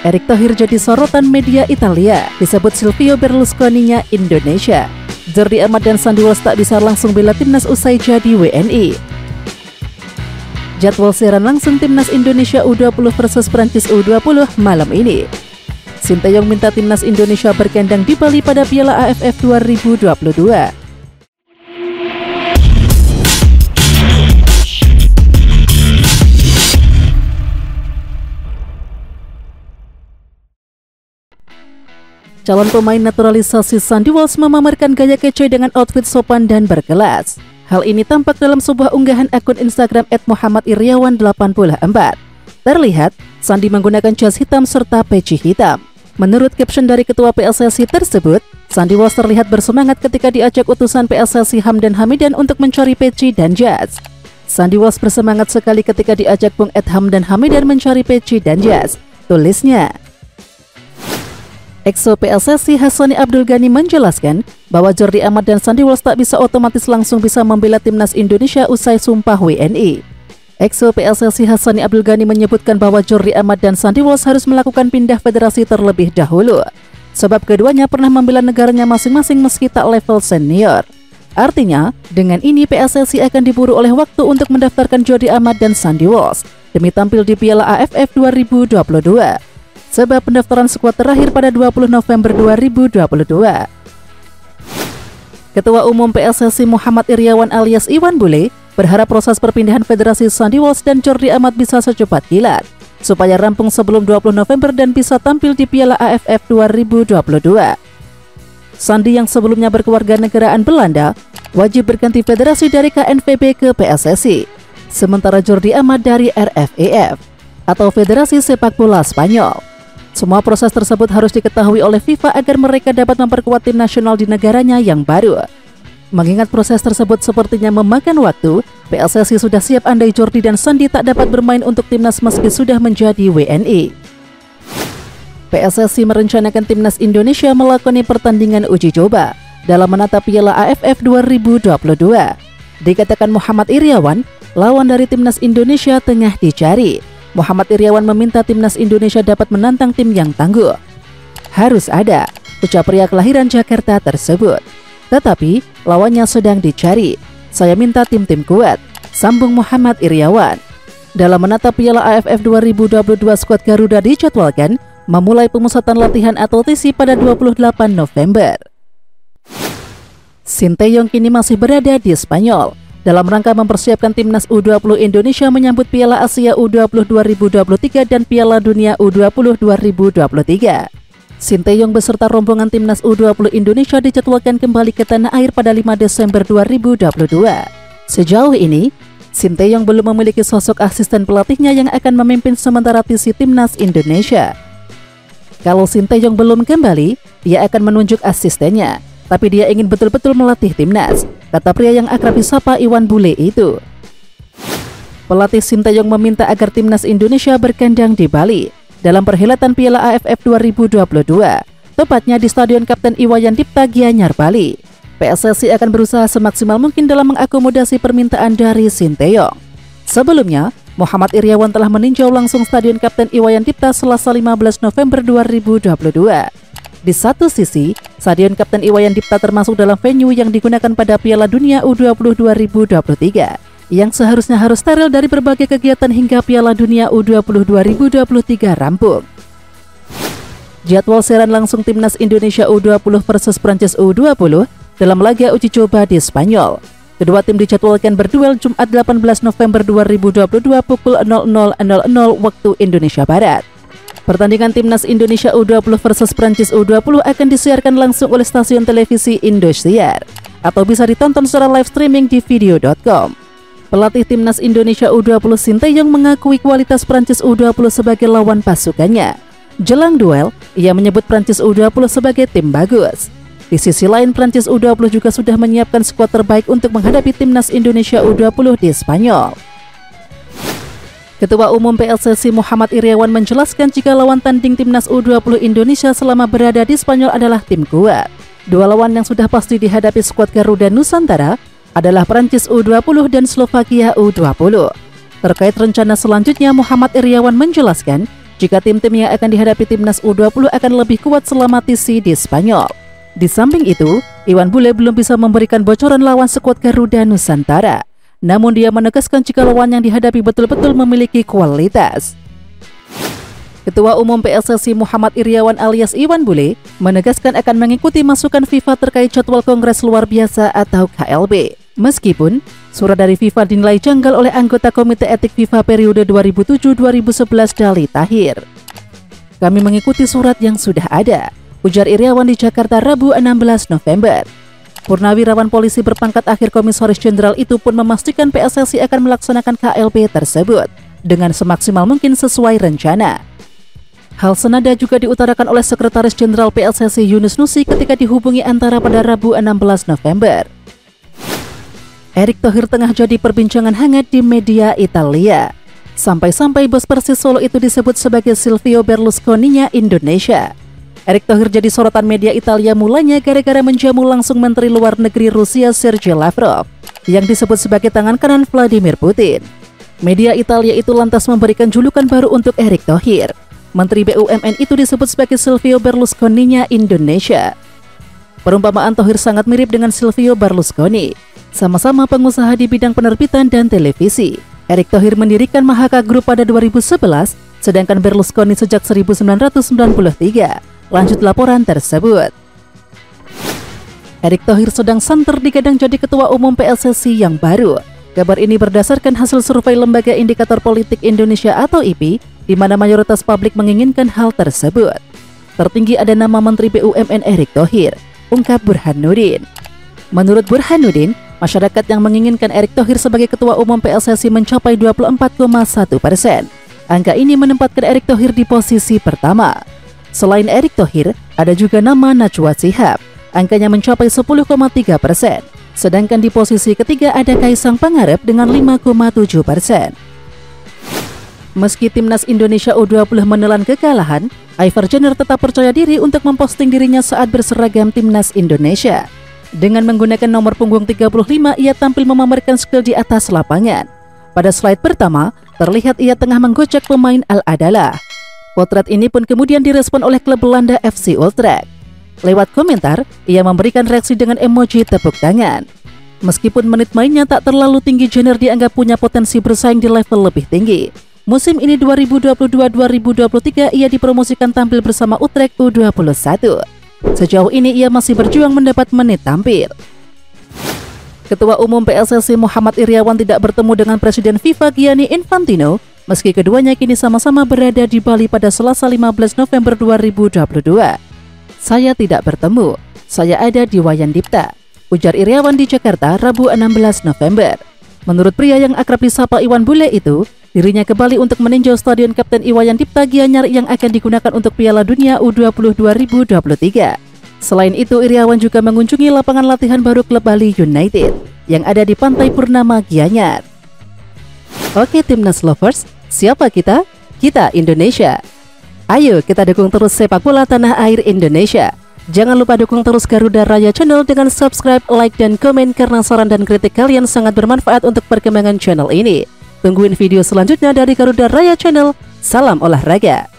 Erick Thohir jadi sorotan media Italia, disebut Silvio Berlusconinya Indonesia. Jordi Amat dan Sandi Walsh tak bisa langsung bela timnas usai jadi WNI. Jadwal siaran langsung timnas Indonesia U20 versus Prancis U20 malam ini. Sinteyong minta timnas Indonesia berkandang di Bali pada Piala AFF 2022. Calon pemain naturalisasi Sandi Walsh memamerkan gaya kece dengan outfit sopan dan berkelas. Hal ini tampak dalam sebuah unggahan akun Instagram @muhammadiryawan84. Terlihat, Sandi menggunakan jas hitam serta peci hitam. Menurut caption dari Ketua PSSI tersebut, Sandi Walsh terlihat bersemangat ketika diajak utusan PSSI Hamdan Hamidan untuk mencari peci dan jas. Sandi Walsh bersemangat sekali ketika diajak Bung Hamdan Hamidan mencari peci dan jas, tulisnya. Exo PSSI Hassani Abdul Ghani menjelaskan bahwa Jordi Amat dan Sandi Walsh tak bisa otomatis langsung bisa membela timnas Indonesia usai sumpah WNI. Exo PSSI Hassani Abdul Ghani menyebutkan bahwa Jordi Amat dan Sandi Walsh harus melakukan pindah federasi terlebih dahulu, sebab keduanya pernah membela negaranya masing-masing meski tak level senior. Artinya, dengan ini PSSI akan diburu oleh waktu untuk mendaftarkan Jordi Amat dan Sandi Walsh demi tampil di Piala AFF 2022. Sebab pendaftaran skuad terakhir pada 20 November 2022. Ketua Umum PSSI Muhammad Iryawan alias Iwan Bule berharap proses perpindahan federasi Sandi Walsh dan Jordi Amat bisa secepat kilat, supaya rampung sebelum 20 November dan bisa tampil di Piala AFF 2022. Sandi yang sebelumnya berkewarganegaraan Belanda wajib berganti federasi dari KNVB ke PSSI, sementara Jordi Amat dari RFEF atau Federasi Sepak Bola Spanyol. Semua proses tersebut harus diketahui oleh FIFA agar mereka dapat memperkuat tim nasional di negaranya yang baru. Mengingat proses tersebut sepertinya memakan waktu, PSSI sudah siap andai Jordi dan Sandi tak dapat bermain untuk timnas meski sudah menjadi WNI. PSSI merencanakan timnas Indonesia melakoni pertandingan uji coba dalam menatap Piala AFF 2022. Dikatakan Muhammad Iryawan, lawan dari timnas Indonesia tengah dicari. Muhammad Iryawan meminta timnas Indonesia dapat menantang tim yang tangguh. Harus ada, ucap pria kelahiran Jakarta tersebut. Tetapi, lawannya sedang dicari. Saya minta tim-tim kuat, sambung Muhammad Iryawan. Dalam menatap Piala AFF 2022, skuad Garuda dijadwalkan memulai pemusatan latihan atletisi pada 28 November. Sinteyong kini masih berada di Spanyol dalam rangka mempersiapkan timnas U20 Indonesia menyambut Piala Asia U20 2023 dan Piala Dunia U20 2023. Sinteyong beserta rombongan timnas U20 Indonesia dijadwalkan kembali ke tanah air pada 5 Desember 2022. Sejauh ini, Sinteyong belum memiliki sosok asisten pelatihnya yang akan memimpin sementara visi timnas Indonesia. Kalau Sinteyong belum kembali, dia akan menunjuk asistennya. Tapi dia ingin betul-betul melatih timnas, kata pria yang akrab disapa Iwan Bule itu. Pelatih Sinteyong meminta agar timnas Indonesia berkandang di Bali dalam perhelatan Piala AFF 2022, tepatnya di Stadion Kapten Iwayan Dipta Gianyar, Bali. PSSI akan berusaha semaksimal mungkin dalam mengakomodasi permintaan dari Sinteyong. Sebelumnya, Muhammad Iryawan telah meninjau langsung Stadion Kapten Iwayan Dipta Selasa 15 November 2022. Di satu sisi, Stadion Kapten Iwayan Dipta termasuk dalam venue yang digunakan pada Piala Dunia U20 2023, yang seharusnya harus steril dari berbagai kegiatan hingga Piala Dunia U20 2023 rampung. Jadwal siaran langsung timnas Indonesia U20 versus Prancis U20 dalam laga uji coba di Spanyol. Kedua tim dijadwalkan berduel Jumat 18 November 2022 pukul 00.00 waktu Indonesia Barat. Pertandingan timnas Indonesia U20 versus Prancis U20 akan disiarkan langsung oleh stasiun televisi Indosiar atau bisa ditonton secara live streaming di video.com. Pelatih timnas Indonesia U20 Sinteyong mengakui kualitas Prancis U20 sebagai lawan pasukannya. Jelang duel, ia menyebut Prancis U20 sebagai tim bagus. Di sisi lain, Prancis U20 juga sudah menyiapkan skuad terbaik untuk menghadapi timnas Indonesia U20 di Spanyol. Ketua Umum PSSI Muhammad Iryawan menjelaskan jika lawan tanding timnas U20 Indonesia selama berada di Spanyol adalah tim kuat. Dua lawan yang sudah pasti dihadapi skuad Garuda Nusantara adalah Prancis U20 dan Slovakia U20. Terkait rencana selanjutnya, Muhammad Iryawan menjelaskan jika tim-tim yang akan dihadapi timnas U20 akan lebih kuat selama TC di Spanyol. Di samping itu, Iwan Bule belum bisa memberikan bocoran lawan skuad Garuda Nusantara. Namun dia menegaskan jika lawan yang dihadapi betul-betul memiliki kualitas. Ketua Umum PSSI Muhammad Iryawan alias Iwan Bule menegaskan akan mengikuti masukan FIFA terkait jadwal Kongres Luar Biasa atau KLB. Meskipun surat dari FIFA dinilai janggal oleh anggota Komite Etik FIFA periode 2007-2011 Dali Tahir. Kami mengikuti surat yang sudah ada, ujar Iryawan di Jakarta Rabu 16 November. Purnawirawan polisi berpangkat akhir Komisaris Jenderal itu pun memastikan PSSI akan melaksanakan KLB tersebut dengan semaksimal mungkin sesuai rencana. Hal senada juga diutarakan oleh Sekretaris Jenderal PSSI Yunus Nusi ketika dihubungi Antara pada Rabu 16 November. Erick Thohir tengah jadi perbincangan hangat di media Italia. Sampai-sampai bos Persis Solo itu disebut sebagai Silvio Berlusconi-nya Indonesia. Erick Thohir jadi sorotan media Italia mulanya gara-gara menjamu langsung Menteri Luar Negeri Rusia Sergei Lavrov yang disebut sebagai tangan kanan Vladimir Putin. Media Italia itu lantas memberikan julukan baru untuk Erick Thohir. Menteri BUMN itu disebut sebagai Silvio Berlusconi-nya Indonesia. Perumpamaan Thohir sangat mirip dengan Silvio Berlusconi. Sama-sama pengusaha di bidang penerbitan dan televisi. Erick Thohir mendirikan Mahaka Group pada 2011, sedangkan Berlusconi sejak 1993. Lanjut laporan tersebut. Erick Thohir sedang santer digadang jadi Ketua Umum PSSI yang baru. Kabar ini berdasarkan hasil survei Lembaga Indikator Politik Indonesia atau IPI, di mana mayoritas publik menginginkan hal tersebut. Tertinggi ada nama Menteri BUMN Erick Thohir, ungkap Burhanuddin. Menurut Burhanuddin, masyarakat yang menginginkan Erick Thohir sebagai Ketua Umum PSSI mencapai 24,1%. Angka ini menempatkan Erick Thohir di posisi pertama. Selain Erick Thohir, ada juga nama Najwa Shihab. Angkanya mencapai 10,3%. Sedangkan di posisi ketiga ada Kaisang Pangarep dengan 5,7%. Meski timnas Indonesia U20 menelan kekalahan, Ivar Jenner tetap percaya diri untuk memposting dirinya saat berseragam timnas Indonesia. Dengan menggunakan nomor punggung 35, ia tampil memamerkan skill di atas lapangan. Pada slide pertama, terlihat ia tengah menggocek pemain Al-Adalah. Potret ini pun kemudian direspon oleh klub Belanda FC Utrecht. Lewat komentar, ia memberikan reaksi dengan emoji tepuk tangan. Meskipun menit mainnya tak terlalu tinggi, Jenner dianggap punya potensi bersaing di level lebih tinggi. Musim ini 2022-2023 ia dipromosikan tampil bersama Utrecht U21. Sejauh ini ia masih berjuang mendapat menit tampil. Ketua Umum PSSI Muhammad Iryawan tidak bertemu dengan Presiden FIFA Gianni Infantino, meski keduanya kini sama-sama berada di Bali pada Selasa 15 November 2022. Saya tidak bertemu, saya ada di Wayandipta, ujar Iryawan di Jakarta Rabu 16 November. Menurut pria yang akrab disapa Iwan Bule itu, dirinya ke Bali untuk meninjau Stadion Kapten Iwayandipta Gianyar yang akan digunakan untuk Piala Dunia U20 2023. Selain itu, Iryawan juga mengunjungi lapangan latihan baru klub Bali United yang ada di Pantai Purnama Gianyar. Oke Timnas Lovers, siapa kita? Kita Indonesia. Ayo kita dukung terus sepak bola tanah air Indonesia. Jangan lupa dukung terus Garuda Raya Channel dengan subscribe, like, dan komen karena saran dan kritik kalian sangat bermanfaat untuk perkembangan channel ini. Tungguin video selanjutnya dari Garuda Raya Channel. Salam olahraga.